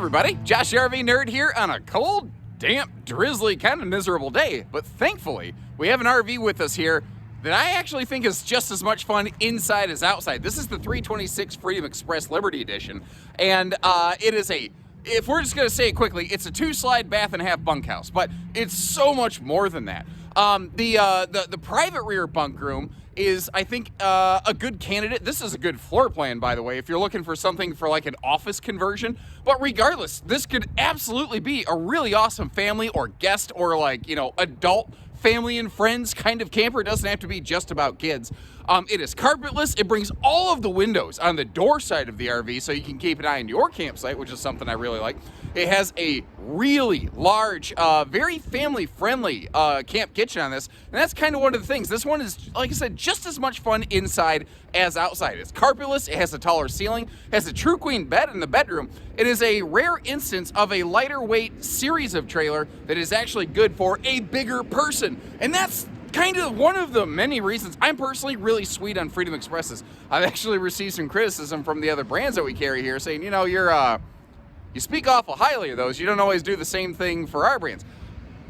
everybody, Josh the RV Nerd here on a cold, damp, drizzly, kind of miserable day, but thankfully we have an RV with us here that I actually think is just as much fun inside as outside. This is the 326 Freedom Express Liberty Edition, and it is if we're just going to say it quickly, it's a 2-slide bath and a half bunkhouse, but it's so much more than that. The private rear bunk room is, I think, a good candidate. This is a good floor plan, by the way, if you're looking for something for like an office conversion. But regardless, this could absolutely be a really awesome family or guest or like, adult family and friends kind of camper. It doesn't have to be just about kids. It is carpetless. It brings all of the windows on the door side of the RV so you can keep an eye on your campsite, which is something I really like. It has a really large, very family-friendly camp kitchen on this, and that's kind of one of the things. This one is, like I said, just as much fun inside as outside. It's carpetless. It has a taller ceiling. It has a true queen bed in the bedroom. It is a rare instance of a lighter weight series of trailer that is actually good for a bigger person, and that's kind of one of the many reasons I'm personally really sweet on Freedom Expresses. I've actually received some criticism from the other brands that we carry here saying, you speak awful highly of those. You don't always do the same thing for our brands.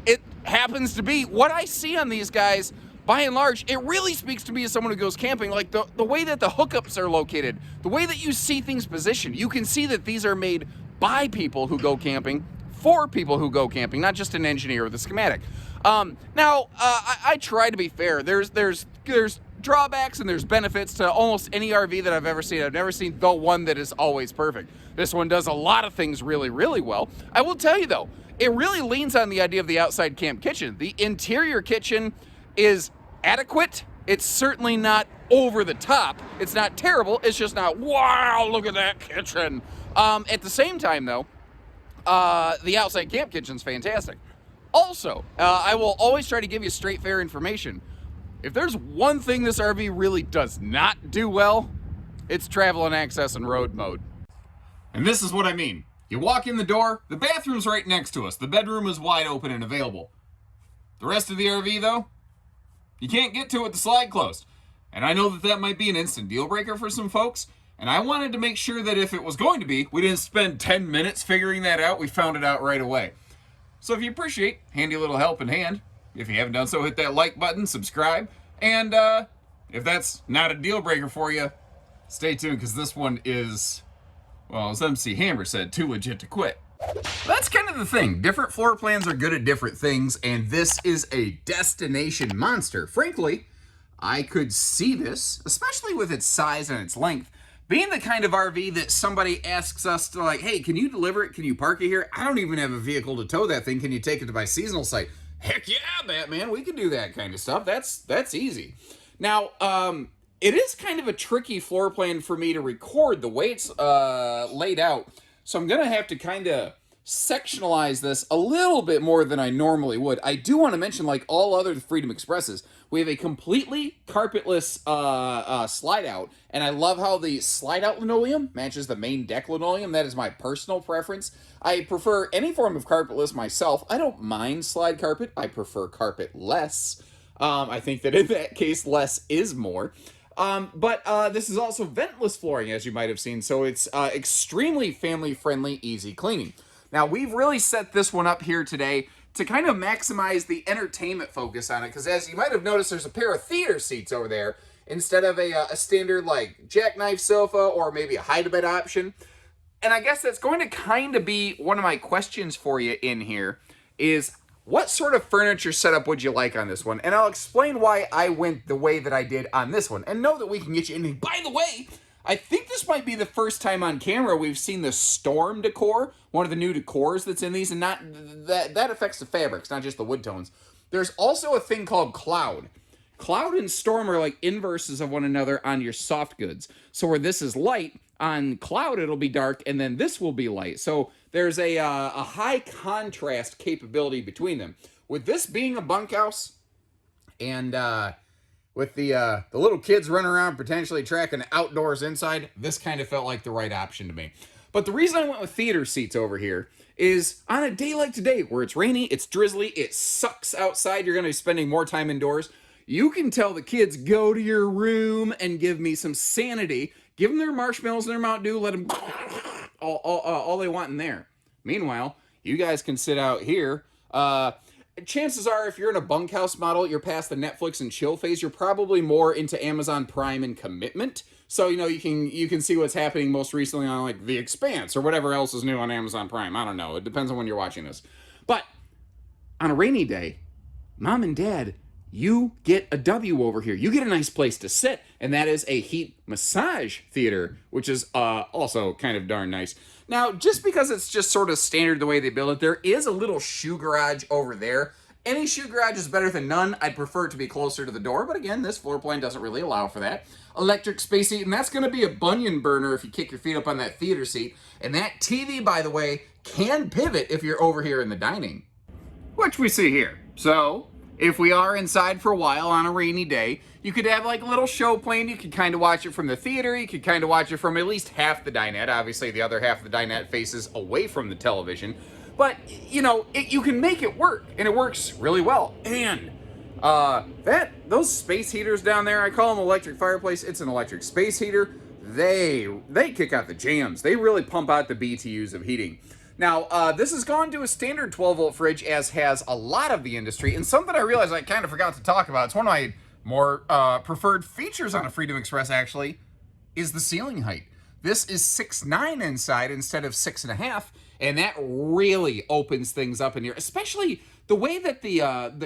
It happens to be what I see on these guys, by and large, it really speaks to me as someone who goes camping, like the way that the hookups are located, the way that you see things positioned. You can see that these are made by people who go camping, for people who go camping, not just an engineer with a schematic. I try to be fair. There's drawbacks and there's benefits to almost any RV that I've ever seen. I've never seen the one that is always perfect. This one does a lot of things really, really well. I will tell you though, it really leans on the idea of the outside camp kitchen. The interior kitchen is adequate. It's certainly not over the top. It's not terrible. It's just not, wow, look at that kitchen. At the same time though, the outside camp kitchen's fantastic. Also, I will always try to give you straight, fair information. If there's one thing this RV really does not do well, it's travel and access and road mode. And this is what I mean. You walk in the door, the bathroom's right next to us. The bedroom is wide open and available. The rest of the RV, though, you can't get to it with the slide closed. And I know that might be an instant deal breaker for some folks. And I wanted to make sure that if it was going to be, we didn't spend 10 minutes figuring that out. We found it out right away. So if you appreciate handy little helping hand, if you haven't done so, hit that like button, subscribe, and if that's not a deal breaker for you, stay tuned, because this one is, well, as MC Hammer said, too legit to quit. That's kind of the thing. Different floor plans are good at different things, and this is a destination monster. Frankly, I could see this, especially with its size and its length, being the kind of RV that somebody asks us to, like, hey, can you deliver it? Can you park it here? I don't even have a vehicle to tow that thing. Can you take it to my seasonal site? Heck yeah, Batman, we can do that kind of stuff. That's easy. Now, it is kind of a tricky floor plan for me to record the way it's laid out. So I'm going to have to kind of sectionalize this a little bit more than I normally would. I do want to mention, like all other Freedom Expresses, we have a completely carpetless slide out, and I love how the slide out linoleum matches the main deck linoleum. That is my personal preference. I prefer any form of carpetless myself. I don't mind slide carpet. I prefer carpetless. I think that in that case, less is more. But this is also ventless flooring, as you might have seen, so it's extremely family-friendly, easy cleaning. Now, we've really set this one up here today to kind of maximize the entertainment focus on it, because as you might have noticed, there's a pair of theater seats over there instead of a standard, like, jackknife sofa or maybe a hide-a-bed option. And I guess that's going to kind of be one of my questions for you in here is, what sort of furniture setup would you like on this one? And I'll explain why I went the way that I did on this one, and know that we can get you anything. By the way, I think this might be the first time on camera we've seen the Storm decor, one of the new decors that's in these, and not that affects the fabrics, not just the wood tones. There's also a thing called Cloud. Cloud and Storm are like inverses of one another on your soft goods. So where this is light, on Cloud it'll be dark, and then this will be light. So there's a high contrast capability between them. With this being a bunkhouse, and with the little kids running around potentially tracking outdoors inside, this kind of felt like the right option to me. But the reason I went with theater seats over here is on a day like today, where it's rainy, it's drizzly, it sucks outside, you're going to be spending more time indoors, you can tell the kids, go to your room and give me some sanity. Give them their marshmallows and their Mountain Dew, let them all they want in there. Meanwhile, you guys can sit out here. Chances are, if you're in a bunkhouse model, you're past the Netflix and chill phase. You're probably more into Amazon Prime and commitment. So, you know, you can see what's happening most recently on, like, The Expanse or whatever else is new on Amazon Prime. I don't know. It depends on when you're watching this. But on a rainy day, Mom and Dad, you get a W over here. You get a nice place to sit, and that is a heat massage theater, which is also kind of darn nice. Now, just because it's just sort of standard the way they build it, there is a little shoe garage over there. Any shoe garage is better than none. I'd prefer it to be closer to the door, but again, this floor plan doesn't really allow for that. Electric space heat, and that's going to be a bunion burner if you kick your feet up on that theater seat. And that TV, by the way, can pivot if you're over here in the dining, which we see here. So, if we are inside for a while on a rainy day, you could have like a little show playing. You could kind of watch it from the theater. You could kind of watch it from at least half the dinette. Obviously, the other half of the dinette faces away from the television. But, you know, you can make it work, and it works really well. And those space heaters down there, I call them electric fireplace. It's an electric space heater. They kick out the jams. They really pump out the BTUs of heating. Now, this has gone to a standard 12-volt fridge, as has a lot of the industry, and something I realized I kind of forgot to talk about, it's one of my more preferred features on a Freedom Express, actually, is the ceiling height. This is 6'9" inside instead of 6.5", and that really opens things up in here, especially the way that the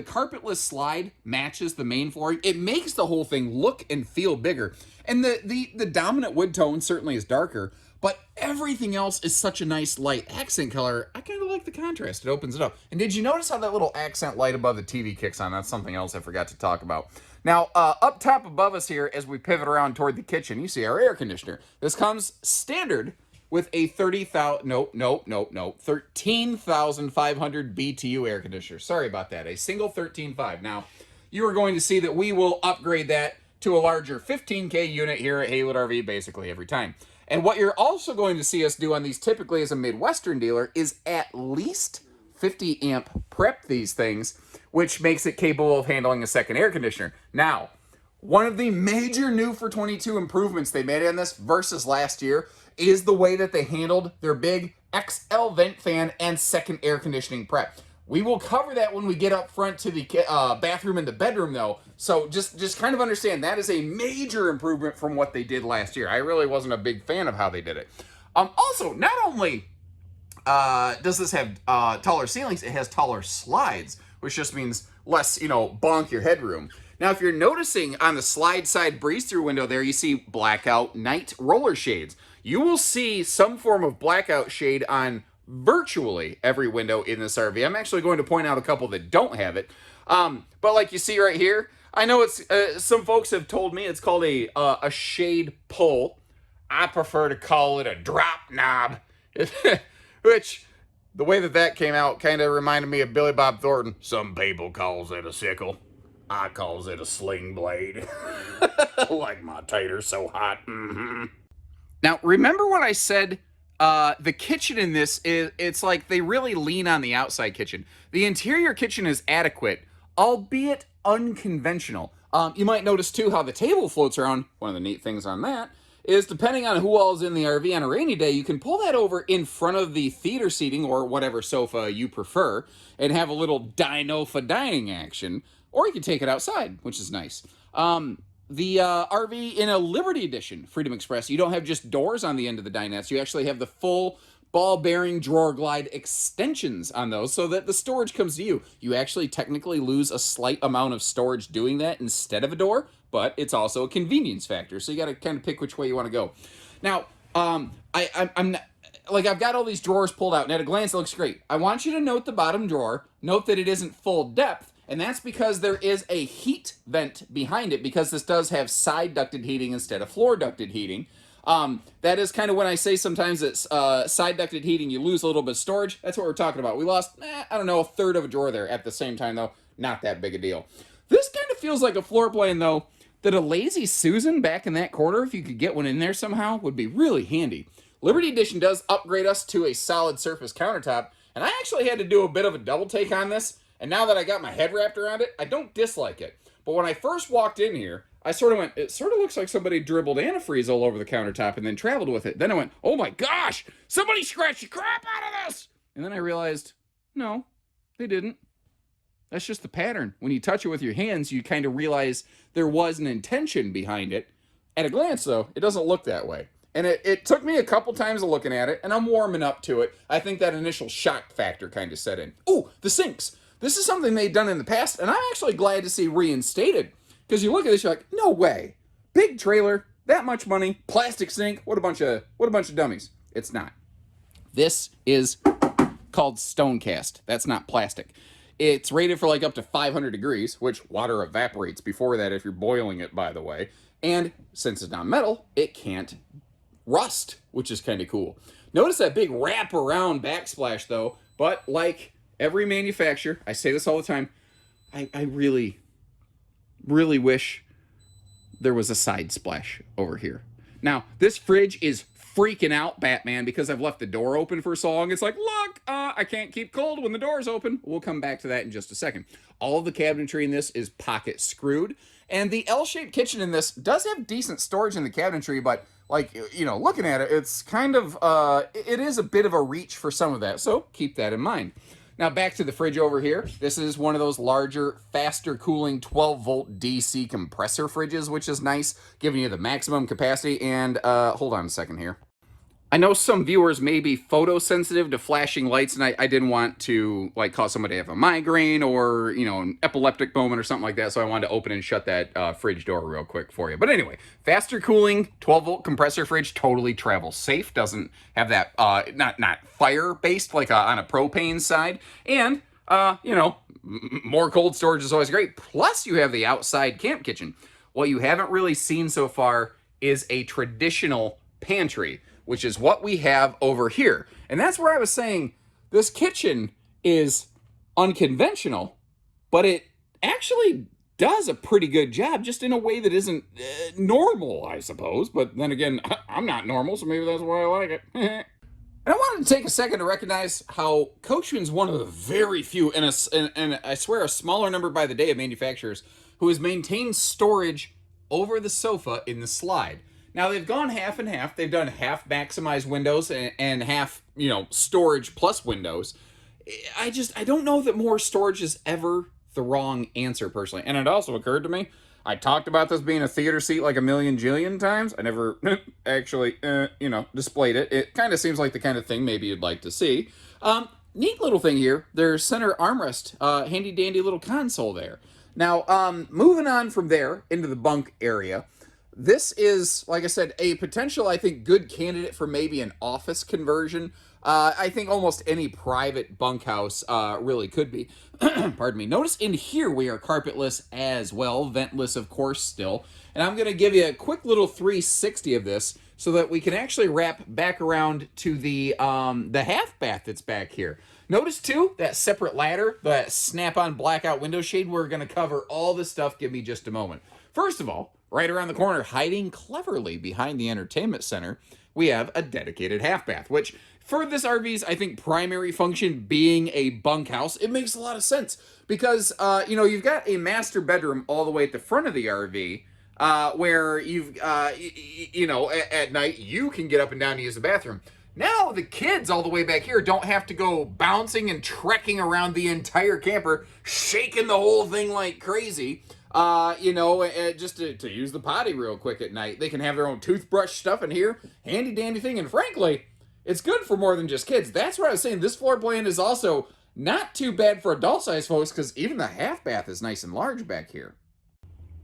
carpetless slide matches the main floor. It makes the whole thing look and feel bigger. And the dominant wood tone certainly is darker, but everything else is such a nice light accent color. I kind of like the contrast. It opens it up. And did you notice how that little accent light above the TV kicks on? That's something else I forgot to talk about. Now, up top above us here, as we pivot around toward the kitchen, you see our air conditioner. This comes standard with a 13,500 BTU air conditioner. Sorry about that. A single 13.5. Now, you are going to see that we will upgrade that to a larger 15K unit here at Haylett RV basically every time. And what you're also going to see us do on these typically as a Midwestern dealer is at least 50 amp prep these things, which makes it capable of handling a second air conditioner. Now, one of the major new for 22 improvements they made on this versus last year is the way that they handled their big XL vent fan and second air conditioning prep. We will cover that when we get up front to the bathroom and the bedroom, though. So just kind of understand that is a major improvement from what they did last year. I really wasn't a big fan of how they did it. Also, not only does this have taller ceilings, it has taller slides, which just means less, bonk your headroom. Now, if you're noticing on the slide side breeze-through window there, you see blackout night roller shades. You will see some form of blackout shade on virtually every window in this RV. I'm actually going to point out a couple that don't have it. But like you see right here, I know it's some folks have told me it's called a shade pull. I prefer to call it a drop knob, which the way that came out kind of reminded me of Billy Bob Thornton. Some people calls it a sickle. I calls it a sling blade. Like my taters so hot. Mm-hmm. Now, remember when I said the kitchen in this it's like they really lean on the outside kitchen. The interior kitchen is adequate, albeit unconventional. You might notice too how the table floats around. One of the neat things on that is depending on who all is in the RV on a rainy day, you can pull that over in front of the theater seating or whatever sofa you prefer and have a little dino-fa dining action, or you can take it outside, which is nice. The RV in a Liberty Edition Freedom Express, you don't have just doors on the end of the dinettes. You actually have the full ball bearing drawer glide extensions on those so that the storage comes to you. You actually technically lose a slight amount of storage doing that instead of a door, but it's also a convenience factor. So you got to kind of pick which way you want to go. Now, I'm not, like I've got all these drawers pulled out and at a glance it looks great. I want you to note the bottom drawer. Note that it isn't full depth. And that's because there is a heat vent behind it because this does have side ducted heating instead of floor ducted heating. That is kind of when I say sometimes it's side ducted heating, you lose a little bit of storage. That's what we're talking about. We lost, I don't know, a third of a drawer there at the same time, though. Not that big a deal. This kind of feels like a floor plan, though, that a Lazy Susan back in that corner, if you could get one in there somehow, would be really handy. Liberty Edition does upgrade us to a solid surface countertop, and I actually had to do a bit of a double take on this. And now that I got my head wrapped around it, I don't dislike it. But when I first walked in here, I sort of went, it sort of looks like somebody dribbled antifreeze all over the countertop and then traveled with it. Then I went, oh my gosh, somebody scratched the crap out of this. And then I realized, no, they didn't. That's just the pattern. When you touch it with your hands, you kind of realize there was an intention behind it. At a glance, though, it doesn't look that way. And it took me a couple times of looking at it, and I'm warming up to it. I think that initial shock factor kind of set in. Ooh, the sinks. This is something they've done in the past, and I'm actually glad to see reinstated. Because you look at this, you're like, no way. Big trailer, that much money, plastic sink, what a bunch of dummies. It's not. This is called stone cast. That's not plastic. It's rated for like up to 500 degrees, which water evaporates before that if you're boiling it, by the way. And since it's not metal, it can't rust, which is kind of cool. Notice that big wrap around backsplash though, but like every manufacturer, I say this all the time, I really, really wish there was a side splash over here. Now, this fridge is freaking out, Batman, because I've left the door open for so long. It's like, look, I can't keep cold when the door's open. We'll come back to that in just a second. All of the cabinetry in this is pocket screwed, and the L-shaped kitchen in this does have decent storage in the cabinetry, but like, you know, looking at it, it's kind of, it is a bit of a reach for some of that, so keep that in mind. Now back to the fridge over here. This is one of those larger, faster cooling 12-volt DC compressor fridges, which is nice, giving you the maximum capacity. And hold on a second here. I know some viewers may be photosensitive to flashing lights, and I didn't want to like cause somebody to have a migraine or, you know, an epileptic moment or something like that, so I wanted to open and shut that fridge door real quick for you. But anyway, faster cooling 12-volt compressor fridge, totally travel safe, doesn't have that not fire-based like on a propane side, and you know, more cold storage is always great. Plus, you have the outside camp kitchen. What you haven't really seen so far is a traditional pantry, which is what we have over here. And that's where I was saying this kitchen is unconventional, but it actually does a pretty good job, just in a way that isn't normal, I suppose. But then again, I'm not normal, so maybe that's why I like it. And I wanted to take a second to recognize how Coachman's one of the very few, and I swear a smaller number by the day of manufacturers, who has maintained storage over the sofa in the slide. Now, they've gone half and half. They've done half maximized windows and half, you know, storage plus windows. I don't know that more storage is ever the wrong answer, personally. And it also occurred to me, I talked about this being a theater seat like a million jillion times. I never actually, you know, displayed it. It kind of seems like the kind of thing maybe you'd like to see. Neat little thing here. There's center armrest, handy dandy little console there. Now, moving on from there into the bunk area, this is, like I said, a potential, I think, good candidate for maybe an office conversion. I think almost any private bunkhouse really could be. Pardon me. Notice in here we are carpetless as well, ventless, of course, still. And I'm going to give you a quick little 360 of this so that we can actually wrap back around to the half bath that's back here. Notice, too, that separate ladder, that snap-on blackout window shade. We're going to cover all this stuff. Give me just a moment. First of all, right around the corner, hiding cleverly behind the entertainment center, we have a dedicated half bath, which for this RV's, I think, primary function being a bunkhouse, it makes a lot of sense because, you know, you've got a master bedroom all the way at the front of the RV where you've, you know, at night you can get up and down to use the bathroom. Now the kids all the way back here don't have to go bouncing and trekking around the entire camper, shaking the whole thing like crazy. You know, just to use the potty real quick at night. They can have their own toothbrush stuff in here. Handy dandy thing. And frankly, it's good for more than just kids. That's where I was saying this floor plan is also not too bad for adult-sized folks because even the half bath is nice and large back here.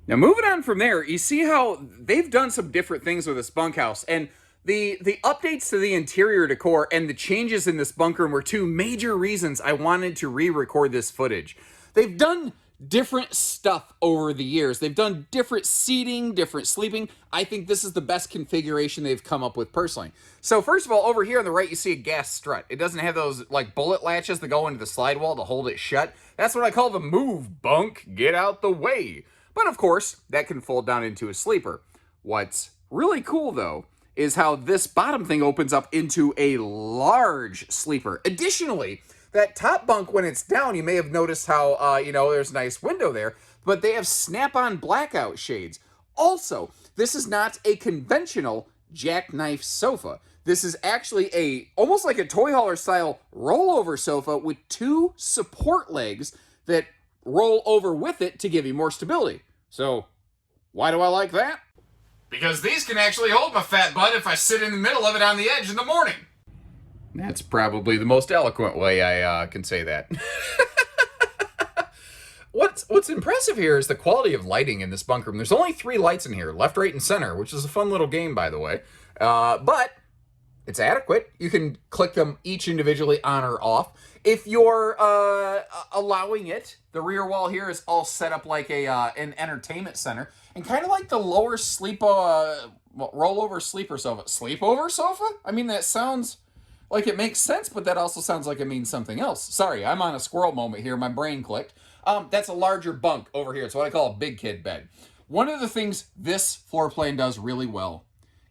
Now, moving on from there, you see how they've done some different things with this bunkhouse. And the updates to the interior decor and the changes in this bunk room were two major reasons I wanted to re-record this footage. They've done different stuff over the years. They've done different seating, different sleeping. I think this is the best configuration they've come up with personally. So first of all, over here on the right, you see a gas strut. It doesn't have those like bullet latches that go into the slide wall to hold it shut. That's what I call the move bunk. Get out the way. But of course, that can fold down into a sleeper. What's really cool though is how this bottom thing opens up into a large sleeper. Additionally, that top bunk, when it's down, you may have noticed how, you know, there's a nice window there, but they have snap-on blackout shades. Also, this is not a conventional jackknife sofa. This is actually almost like a toy hauler style rollover sofa with 2 support legs that roll over with it to give you more stability. So, why do I like that? Because these can actually hold my fat butt if I sit in the middle of it on the edge in the morning. That's probably the most eloquent way I can say that. What's impressive here is the quality of lighting in this bunk room. There's only 3 lights in here, left, right, and center, which is a fun little game, by the way. But it's adequate. You can click them each individually on or off. If you're allowing it, the rear wall here is all set up like an entertainment center, and kind of like the lower rollover sleeper sofa. Sleepover sofa? I mean, that sounds like it makes sense, but that also sounds like it means something else. Sorry, I'm on a squirrel moment here. My brain clicked. That's a larger bunk over here. It's what I call a big kid bed. One of the things this floor plan does really well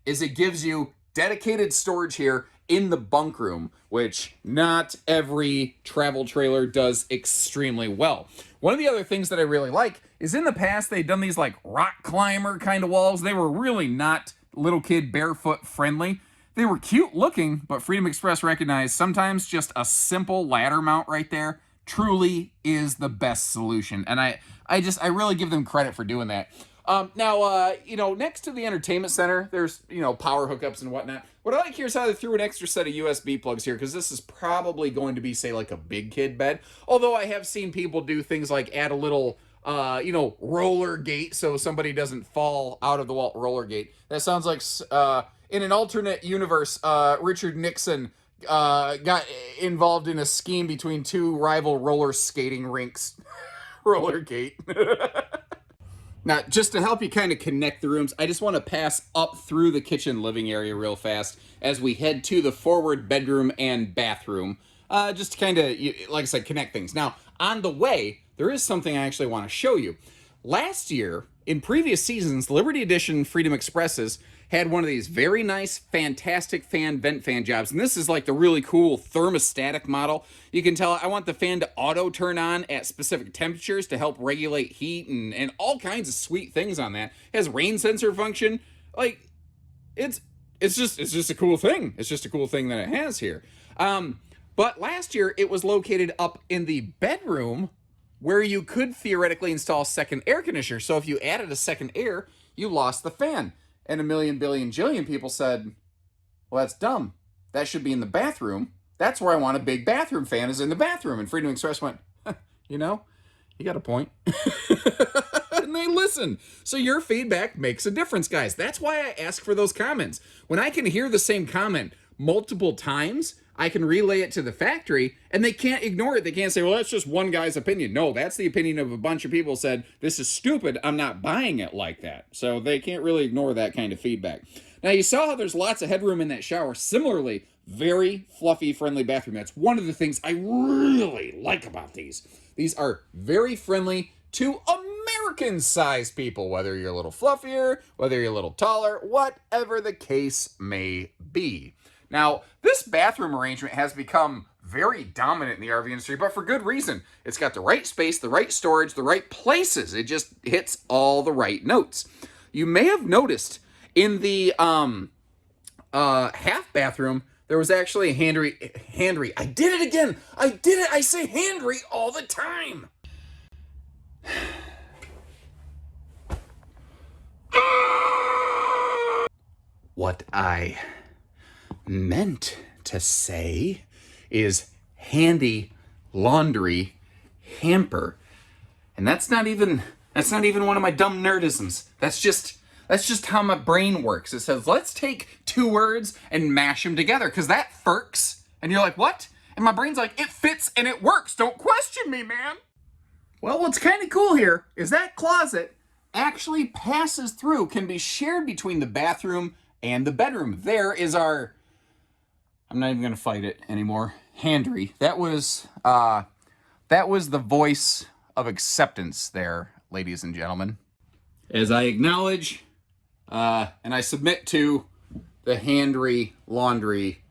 is it gives you dedicated storage here in the bunk room, which not every travel trailer does extremely well. One of the other things that I really like is in the past they've done these like rock climber kind of walls. They were really not little kid barefoot friendly. They were cute looking, but Freedom Express recognized sometimes just a simple ladder mount right there truly is the best solution. And I really give them credit for doing that. Now, next to the entertainment center, there's, power hookups and whatnot. What I like here is how they threw an extra set of USB plugs here, because this is probably going to be, say, like a big kid bed. Although I have seen people do things like add a little, roller gate so somebody doesn't fall out of the wall. Roller gate. That sounds like, in an alternate universe, Richard Nixon got involved in a scheme between 2 rival roller skating rinks. Roller gate. Now, just to help you kind of connect the rooms, I just want to pass up through the kitchen living area real fast as we head to the forward bedroom and bathroom, just to kind of, like I said, connect things. Now, on the way, there is something I actually want to show you. Last year, in previous seasons, Liberty Edition Freedom Expresses had one of these very nice, fantastic vent fan jobs. And this is like the really cool thermostatic model. You can tell I want the fan to auto turn on at specific temperatures to help regulate heat and all kinds of sweet things on that. It has rain sensor function. Like, it's just a cool thing. It's just a cool thing that it has here. But last year, it was located up in the bedroom where you could theoretically install a second air conditioner. So if you added a second air, you lost the fan. And a million, billion, jillion people said, well, that's dumb. That should be in the bathroom. That's where I want a big bathroom fan, is in the bathroom. And Freedom Express went, you got a point. And they listen. So your feedback makes a difference, guys. That's why I ask for those comments. When I can hear the same comment multiple times, I can relay it to the factory, and they can't ignore it. They can't say, well, that's just one guy's opinion. No, that's the opinion of a bunch of people said, this is stupid, I'm not buying it like that. So they can't really ignore that kind of feedback. Now, you saw how there's lots of headroom in that shower. Similarly, very fluffy, friendly bathroom. That's one of the things I really like about these. These are very friendly to American-sized people, whether you're a little fluffier, whether you're a little taller, whatever the case may be. Now, this bathroom arrangement has become very dominant in the RV industry, but for good reason. It's got the right space, the right storage, the right places. It just hits all the right notes. You may have noticed in the half bathroom, there was actually a handry. I did it again. I did it. I say handry all the time. What I meant to say is handy laundry hamper. And that's not even one of my dumb nerdisms. That's just how my brain works. It says, let's take 2 words and mash them together, because that furks. And you're like, what? And my brain's like, it fits and it works. Don't question me, man. Well, what's kind of cool here is that closet actually passes through, can be shared between the bathroom and the bedroom. There is our, I'm not even going to fight it anymore, handry. That was the voice of acceptance there, ladies and gentlemen. As I acknowledge and I submit to the handry laundry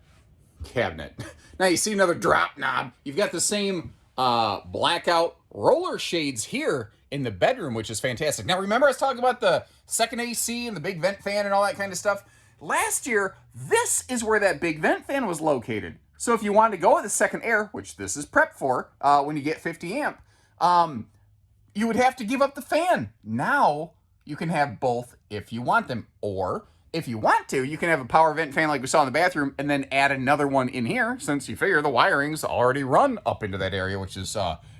cabinet. Now you see another drop knob. You've got the same blackout roller shades here in the bedroom, which is fantastic. Now remember I was talking about the second AC and the big vent fan and all that kind of stuff? last year, this is where that big vent fan was located. So if you wanted to go with a second air, which this is prepped for when you get 50 amp, you would have to give up the fan. Now you can have both if you want them, or if you want to, you can have a power vent fan like we saw in the bathroom and then add another one in here, since you figure the wiring's already run up into that area, which is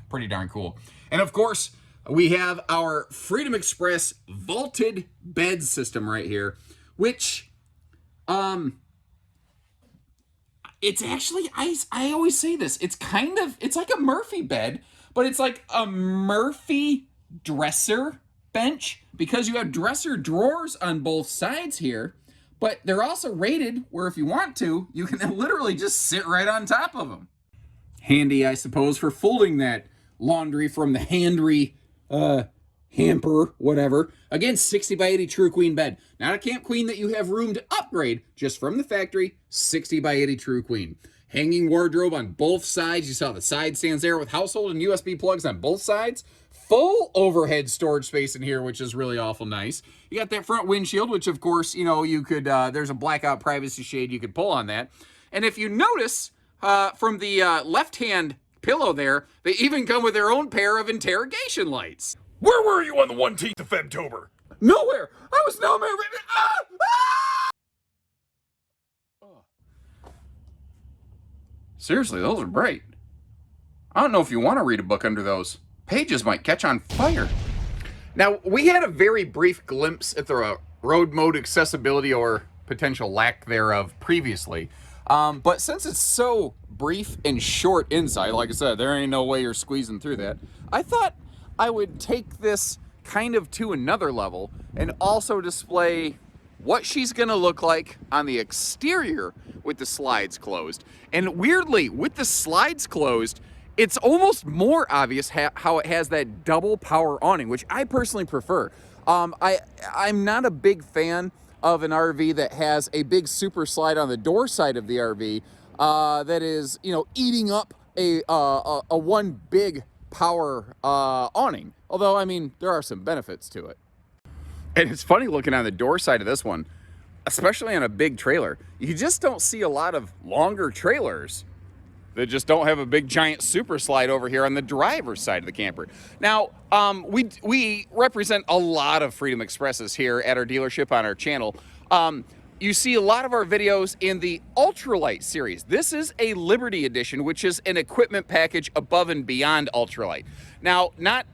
pretty darn cool. And of course, we have our Freedom Express vaulted bed system right here, which it's actually, I always say this, it's like a Murphy bed, but it's like a Murphy dresser bench, because you have dresser drawers on both sides here, but they're also rated where if you want to, you can literally just sit right on top of them. Handy, I suppose, for folding that laundry from the Handry hamper, whatever. Again, 60 by 80 true queen bed. Not a camp queen that you have room to upgrade, just from the factory, 60 by 80 true queen. Hanging wardrobe on both sides. You saw the side stands there with household and USB plugs on both sides. Full overhead storage space in here, which is really awful nice. You got that front windshield, which of course, you know, you could, there's a blackout privacy shade you could pull on that. And if you notice, from the left-hand pillow there, they even come with their own pair of interrogation lights. Where were you on the 1st of Febtober? Nowhere! I was nowhere! Seriously, those are bright. I don't know if you want to read a book under those. Pages might catch on fire. Now, we had a very brief glimpse at the road mode accessibility, or potential lack thereof, previously. But since it's so brief and short inside, like I said, there ain't no way you're squeezing through that, I thought I would take this kind of to another level and also display what she's gonna look like on the exterior with the slides closed. And weirdly, with the slides closed, it's almost more obvious how it has that double power awning, which I personally prefer. I'm not a big fan of an RV that has a big super slide on the door side of the RV that is, you know, eating up a one big power awning. Although, I mean, there are some benefits to it. And it's funny looking on the door side of this one, especially on a big trailer. You just don't see a lot of longer trailers that just don't have a big giant super slide over here on the driver's side of the camper. Now, we represent a lot of Freedom Expresses here at our dealership on our channel. You see a lot of our videos in the Ultralite series. This is a Liberty Edition, which is an equipment package above and beyond Ultralite. Now, not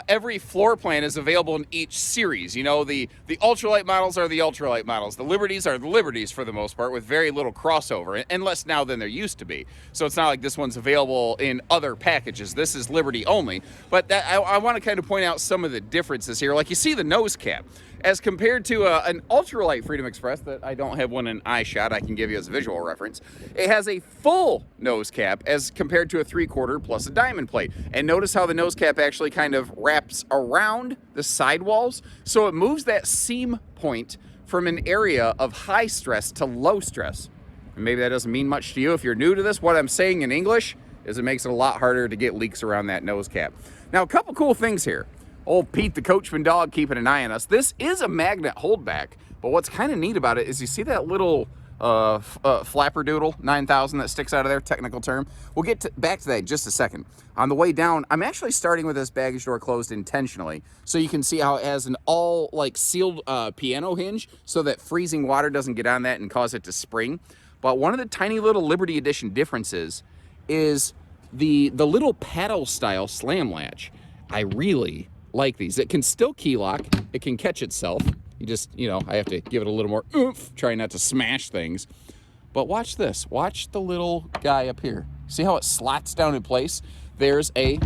every floor plan is available in each series. You know, the Ultralite models are the Ultralite models. The Liberties are the Liberties for the most part, with very little crossover, and less now than there used to be. So it's not like this one's available in other packages. This is Liberty only. But I want to kind of point out some of the differences here. Like, you see the nose cap. As compared to an Ultralite Freedom Express, that I don't have one in eye shot, I can give you as a visual reference. It has a full nose cap as compared to a 3/4 plus a diamond plate. And notice how the nose cap actually kind of wraps around the sidewalls, so it moves that seam point from an area of high stress to low stress. And maybe that doesn't mean much to you if you're new to this. What I'm saying in English is it makes it a lot harder to get leaks around that nose cap. Now, a couple cool things here. Old Pete the Coachman dog keeping an eye on us. This is a magnet holdback, but what's kind of neat about it is you see that little flapperdoodle 9000 that sticks out of there, technical term. We'll get back to that in just a second. On the way down, I'm actually starting with this baggage door closed intentionally, so you can see how it has an all like sealed piano hinge, so that freezing water doesn't get on that and cause it to spring. But one of the tiny little Liberty Edition differences is the little paddle style slam latch. I really like these. It can still key lock. It can catch itself. You just, you know, I have to give it a little more oomph, try not to smash things. But watch this. Watch the little guy up here. See how it slots down in place? There's a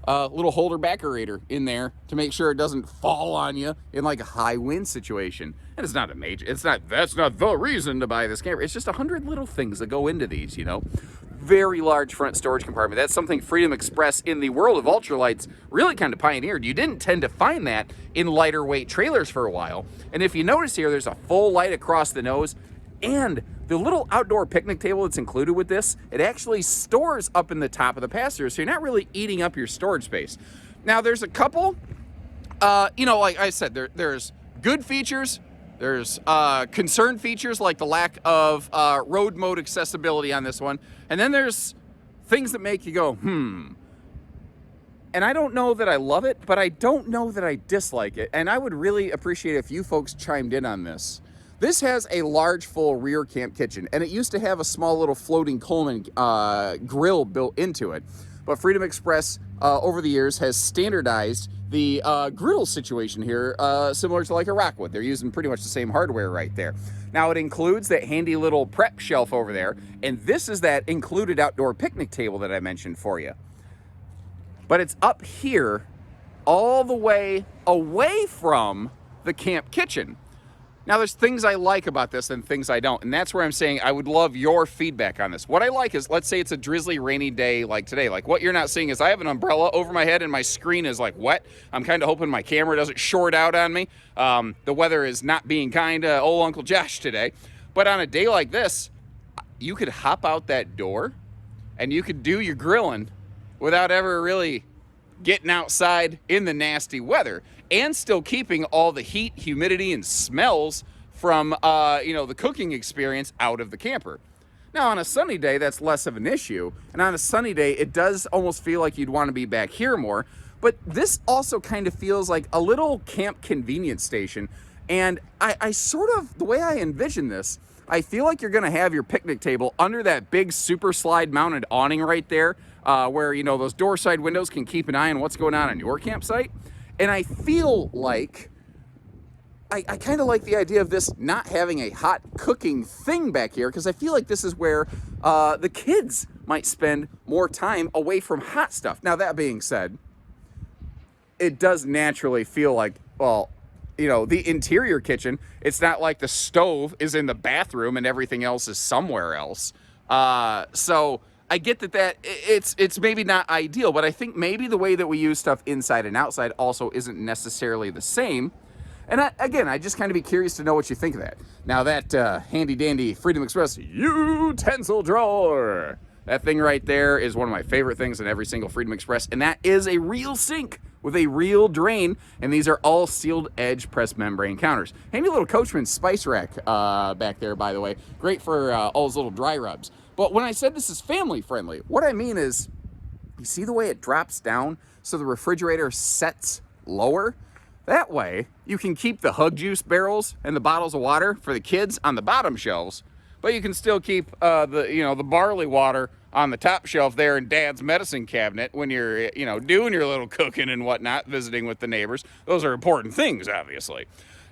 little holder backerator in there to make sure it doesn't fall on you in like a high wind situation. And it's not a major, that's not the reason to buy this camper. It's just 100 little things that go into these, you know. Very large front storage compartment. That's something Freedom Express in the world of ultralights really kind of pioneered. You didn't tend to find that in lighter weight trailers for a while. And if you notice here, there's a full light across the nose, and the little outdoor picnic table that's included with this, it actually stores up in the top of the passenger, so you're not really eating up your storage space. Now, there's a couple, you know, like I said, there's good features, There's concern features like the lack of road mode accessibility on this one. And then there's things that make you go, And I don't know that I love it, but I don't know that I dislike it. And I would really appreciate if you folks chimed in on this. This has a large, full rear camp kitchen, and it used to have a small little floating Coleman grill built into it. But Freedom Express, over the years, has standardized the griddle situation here, similar to like a Rockwood. They're using pretty much the same hardware right there. Now, it includes that handy little prep shelf over there, and this is that included outdoor picnic table that I mentioned for you. But it's up here all the way away from the camp kitchen. Now, there's things I like about this and things I don't, and that's where I'm saying I would love your feedback on this. What I like is, let's say it's a drizzly, rainy day like today. Like, what you're not seeing is I have an umbrella over my head and my screen is like wet. I'm kind of hoping my camera doesn't short out on me. The weather is not being kind to old Uncle Josh today. But on a day like this, you could hop out that door and you could do your grilling without ever really getting outside in the nasty weather, and still keeping all the heat, humidity, and smells from, the cooking experience out of the camper. Now, on a sunny day, that's less of an issue, and on a sunny day, it does almost feel like you'd want to be back here more, but this also kind of feels like a little camp convenience station, and I sort of, the way I envision this, I feel like you're going to have your picnic table under that big super slide mounted awning right there, where, those door side windows can keep an eye on what's going on your campsite. And I feel like, I kind of like the idea of this not having a hot cooking thing back here, because I feel like this is where the kids might spend more time away from hot stuff. Now, that being said, it does naturally feel like, well, the interior kitchen, it's not like the stove is in the bathroom and everything else is somewhere else. So I get that it's maybe not ideal, but I think maybe the way that we use stuff inside and outside also isn't necessarily the same. And I just kind of be curious to know what you think of that. Now, that handy dandy Freedom Express utensil drawer, that thing right there is one of my favorite things in every single Freedom Express, and that is a real sink with a real drain, and these are all sealed edge press membrane counters. Handy little Coachmen spice rack back there, by the way. Great for all those little dry rubs. But when I said this is family friendly, what I mean is, you see the way it drops down so the refrigerator sets lower? That way, you can keep the Hug Juice barrels and the bottles of water for the kids on the bottom shelves, but you can still keep the barley water on the top shelf there in Dad's medicine cabinet when you're, doing your little cooking and whatnot, visiting with the neighbors. Those are important things, obviously.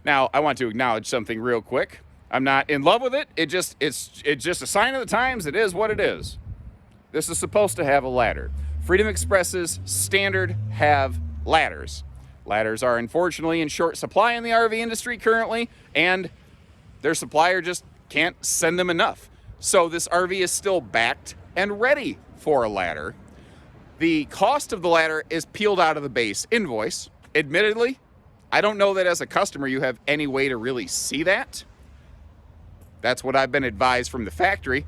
Now, I want to acknowledge something real quick. I'm not in love with it. It's just a sign of the times. It is what it is. This is supposed to have a ladder. Freedom Expresses standard have ladders. Ladders are unfortunately in short supply in the RV industry currently, and their supplier just can't send them enough. So this RV is still backed and ready for a ladder. The cost of the ladder is peeled out of the base invoice. Admittedly, I don't know that as a customer you have any way to really see that. That's what I've been advised from the factory.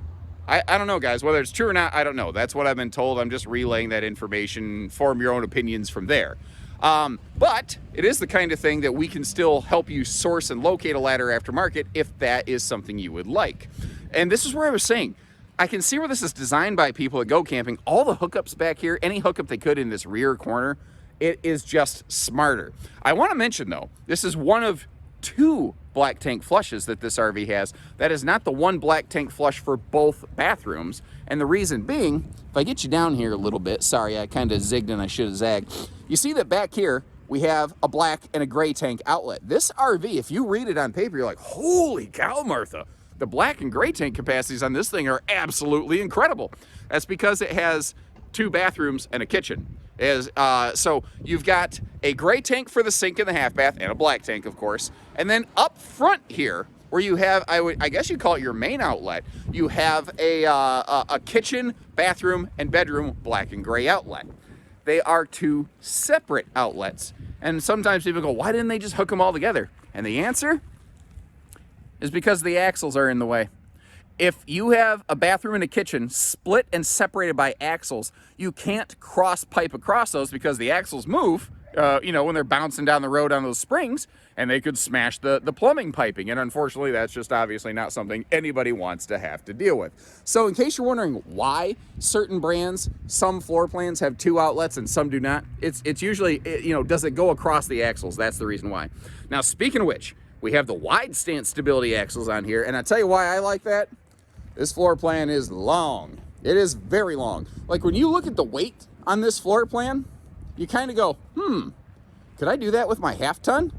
I don't know, guys. Whether it's true or not, I don't know. That's what I've been told. I'm just relaying that information. Form your own opinions from there. But it is the kind of thing that we can still help you source and locate a ladder aftermarket if that is something you would like. And this is where I was saying, I can see where this is designed by people that go camping. All the hookups back here, any hookup they could in this rear corner, it is just smarter. I want to mention, though, this is one of 2 black tank flushes that this RV has. That is not the one black tank flush for both bathrooms. And the reason being, if I get you down here a little bit, sorry, I kind of zigged and I should have zagged. You see that back here, we have a black and a gray tank outlet. This RV, if you read it on paper, you're like, holy cow, Martha. The black and gray tank capacities on this thing are absolutely incredible. That's because it has 2 bathrooms and a kitchen. So you've got a gray tank for the sink and the half bath, and a black tank, of course. And then up front here, where you have, I guess you call it your main outlet, you have a kitchen, bathroom, and bedroom black and gray outlet. They are 2 separate outlets. And sometimes people go, why didn't they just hook them all together? And the answer is because the axles are in the way. If you have a bathroom and a kitchen split and separated by axles, you can't cross pipe across those because the axles move when they're bouncing down the road on those springs, and they could smash the plumbing piping. And unfortunately, that's just obviously not something anybody wants to have to deal with. So in case you're wondering why certain brands, some floor plans have 2 outlets and some do not, it's usually, does it go across the axles? That's the reason why. Now, speaking of which, we have the wide stance stability axles on here, and I'll tell you why I like that. This floor plan is long. It is very long. Like when you look at the weight on this floor plan, you kind of go, could I do that with my half-ton?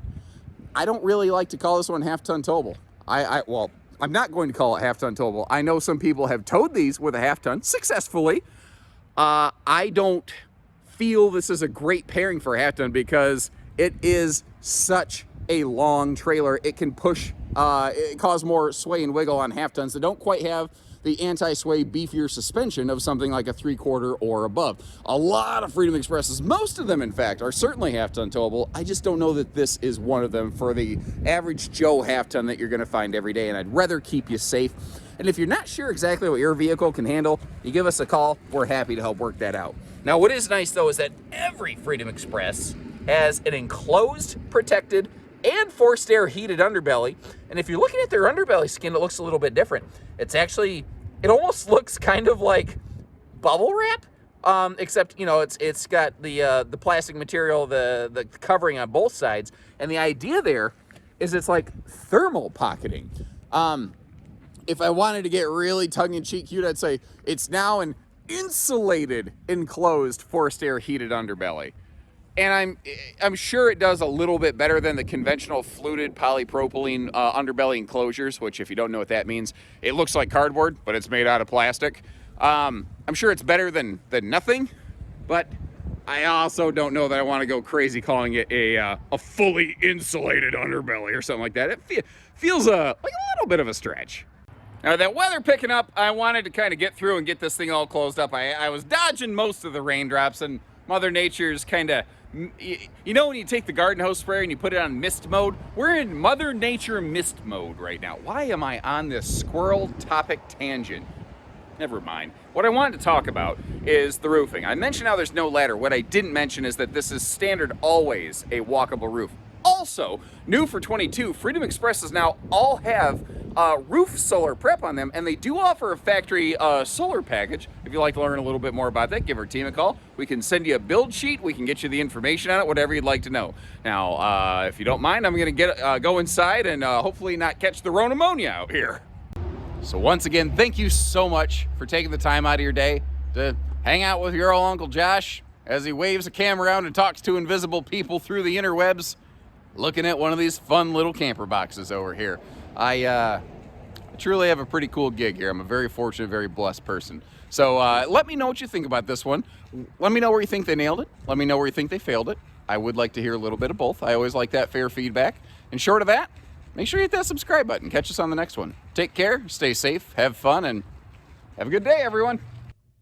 I don't really like to call this one half-ton towable. Well, I'm not going to call it half-ton towable. I know some people have towed these with a half-ton successfully. I don't feel this is a great pairing for a half-ton because it is such a long trailer. It can push, it cause more sway and wiggle on half-tons that don't quite have the anti-sway beefier suspension of something like a 3/4 or above. A lot of Freedom Expresses, most of them in fact, are certainly half-ton towable. I just don't know that this is one of them for the average Joe half-ton that you're going to find every day, and I'd rather keep you safe. And if you're not sure exactly what your vehicle can handle, you give us a call. We're happy to help work that out. Now, what is nice though is that every Freedom Express has an enclosed, protected, and forced air heated underbelly. And if you're looking at their underbelly skin, it looks a little bit different. It's actually, it almost looks kind of like bubble wrap, except, it's got the plastic material, the covering on both sides. And the idea there is it's like thermal pocketing. If I wanted to get really tongue-in-cheek cute, I'd say it's now an insulated, enclosed, forced air heated underbelly. And I'm sure it does a little bit better than the conventional fluted polypropylene underbelly enclosures, which if you don't know what that means, it looks like cardboard, but it's made out of plastic. I'm sure it's better than nothing, but I also don't know that I want to go crazy calling it a fully insulated underbelly or something like that. It feels like a little bit of a stretch. Now, that weather picking up, I wanted to kind of get through and get this thing all closed up. I was dodging most of the raindrops, and Mother Nature's kind of, when you take the garden hose sprayer and you put it on mist mode? We're in Mother Nature mist mode right now. Why am I on this squirrel topic tangent? Never mind. What I wanted to talk about is the roofing. I mentioned how there's no ladder. What I didn't mention is that this is standard always a walkable roof. Also, new for 22, Freedom Expresses now all have roof solar prep on them, and they do offer a factory solar package. If you'd like to learn a little bit more about that, give our team a call. We can send you a build sheet. We can get you the information on it, whatever you'd like to know. Now, if you don't mind, I'm going to go inside and hopefully not catch the Rona pneumonia out here. So once again, thank you so much for taking the time out of your day to hang out with your old Uncle Josh as he waves a camera around and talks to invisible people through the interwebs, looking at one of these fun little camper boxes over here. I truly have a pretty cool gig here. I'm a very fortunate, very blessed person. So let me know what you think about this one. Let me know where you think they nailed it. Let me know where you think they failed it. I would like to hear a little bit of both. I always like that fair feedback. And short of that, make sure you hit that subscribe button. Catch us on the next one. Take care, stay safe, have fun, and have a good day, everyone.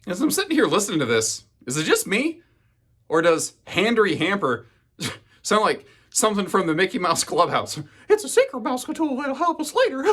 As I'm sitting here listening to this, is it just me? Or does Handry Hamper sound like something from the Mickey Mouse Clubhouse? It's a secret mouse tool that'll help us later.